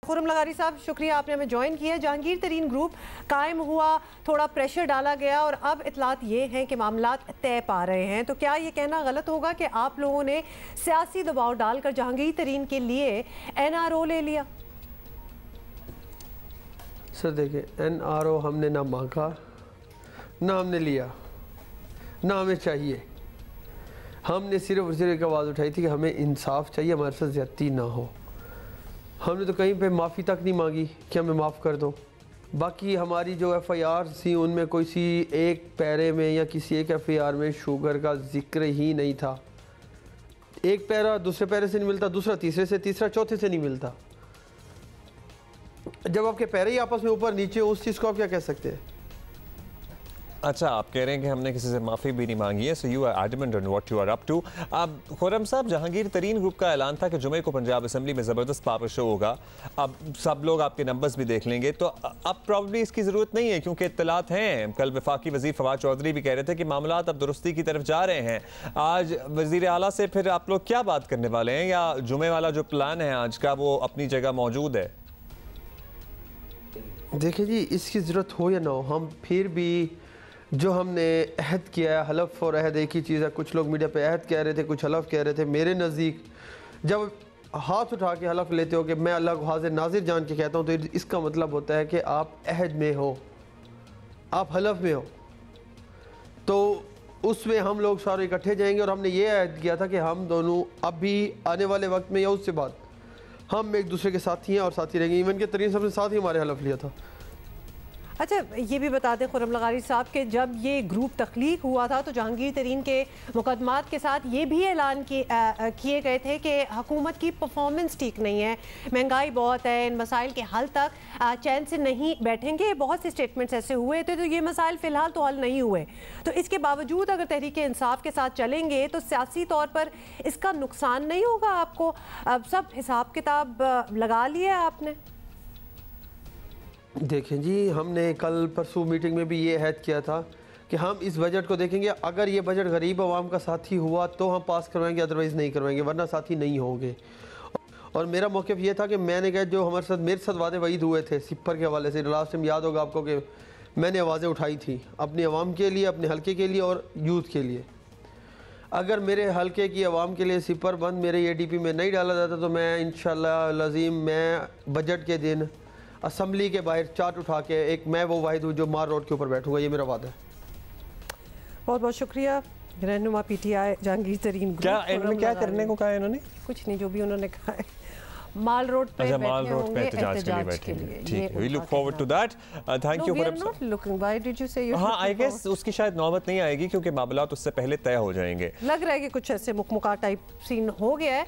खुर्रम लगारी साहब, शुक्रिया आपने हमें ज्वाइन किया। जहांगीर तरीन ग्रुप कायम हुआ, थोड़ा प्रेशर डाला गया और अब इतलात ये हैं कि मामलात तय पा रहे हैं, तो क्या ये कहना गलत होगा कि आप लोगों ने सियासी दबाव डालकर जहांगीर तरीन के लिए NRO ले लिया? सर देखिए, NRO हमने ना मांगा ना हमने लिया ना हमें चाहिए। हमने सिर्फ और सिर्फ एक आवाज़ उठाई थी कि हमें इंसाफ चाहिए, हमारे साथ ज़्यादती ना हो। हमने तो कहीं पे माफ़ी तक नहीं मांगी कि हमें माफ़ कर दो। बाकी हमारी जो FIR थी उनमें कोई सी एक पैरे में या किसी एक FIR में शुगर का जिक्र ही नहीं था। एक पैरा दूसरे पैरे से नहीं मिलता, दूसरा तीसरे से, तीसरा चौथे से नहीं मिलता। जब आपके पैरे ही आपस में ऊपर नीचे उस चीज़ को आप क्या कह सकते हैं? अच्छा, आप कह रहे हैं कि हमने किसी से माफ़ी भी नहीं मांगी है, so you are adamant on what you are up to. अब खुर्रम साहब, जहांगीर तरीन ग्रुप का ऐलान था कि जुमे को पंजाब असेंबली में ज़बरदस्त पावर शो होगा। अब सब लोग आपके नंबर्स भी देख लेंगे, तो अब प्रॉब्ली इसकी ज़रूरत नहीं है क्योंकि इत्तलात हैं। कल वफाकी वज़ीर फवाद चौधरी भी कह रहे थे कि मामलात अब दुरुस्ती की तरफ जा रहे हैं। आज वज़ीर आला से फिर आप लोग क्या बात करने वाले हैं, या जुमे वाला जो प्लान है आज का वो अपनी जगह मौजूद है? देखिए जी, इसकी ज़रूरत हो या ना हो, हम फिर भी जो हमने अहद किया है, हलफ और अहद एक ही चीज़ है। कुछ लोग मीडिया पे अहद कह रहे थे, कुछ हलफ कह रहे थे। मेरे नज़दीक जब हाथ उठा के हलफ लेते हो कि मैं अल्लाह को हाजिर नाजिर जान के कहता हूँ, तो इसका मतलब होता है कि आप अहद में हो, आप हलफ में हो। तो उसमें हम लोग सारे इकट्ठे जाएंगे और हमने ये अहद किया था कि हम दोनों अभी आने वाले वक्त में या उससे बाद हम एक दूसरे के साथी हैं और साथी रहेंगे। इवन के तरीन साहब ने साथ ही हमारे हलफ लिया था। अच्छा, ये भी बता दें खुर्रम लगारी साहब के जब ये ग्रुप तख्लीक हुआ था तो जहांगीर तरीन के मुकदमात के साथ ये भी ऐलान किए गए थे कि हुकूमत की परफॉर्मेंस ठीक नहीं है, महंगाई बहुत है, इन मसाइल के हल तक चैन से नहीं बैठेंगे। बहुत से स्टेटमेंट्स ऐसे हुए थे, तो ये मसाइल फ़िलहाल तो हल नहीं हुए। तो इसके बावजूद अगर तहरीक इंसाफ के साथ चलेंगे तो सियासी तौर पर इसका नुकसान नहीं होगा आपको? अब सब हिसाब किताब लगा लिया आपने? देखें जी, हमने कल परसों मीटिंग में भी ये अहद किया था कि हम इस बजट को देखेंगे। अगर ये बजट गरीब आवाम का साथी हुआ तो हम पास करवाएंगे, अदरवाइज़ नहीं करवाएंगे, वरना साथी नहीं होंगे। और मेरा मौक़िफ़ ये था कि मैंने कहा जो मेरे साथ वादे वईद हुए थे सिपर के हवाले से, लास्ट टाइम याद होगा आपको कि मैंने आवाज़ें उठाई थी अपनी आवाम के लिए, अपने हल्के के लिए और यूथ के लिए। अगर मेरे हल्के की आवाम के लिए सिपर बंद मेरे ADP में नहीं डाला जाता तो मैं इंशाअल्लाह लज़ीम मैं बजट के दिन असम्बली के बाहर चार्ट उठा के एक मैं वो वाहिद हूँ जो मार रोड के ऊपर बैठूंगा, ये मेरा वादा है। बहुत बहुत शुक्रिया रहनुमा PTI जहांगीर तरीन ग्रुप। क्या इनमें क्या करने को कहा है इन्होंने? कुछ नहीं, जो भी उन्होंने कहा है माल रोड पे एहतजाज के लिए। ठीक है, we look forward to that. Thank you for looking. Why did you say? हाँ, आई गेस उसकी शायद नौबत नहीं आएगी क्योंकि मामलात उससे पहले तय हो जाएंगे। लग रहा है कि कुछ ऐसे मुकमुका टाइप सीन हो गया है।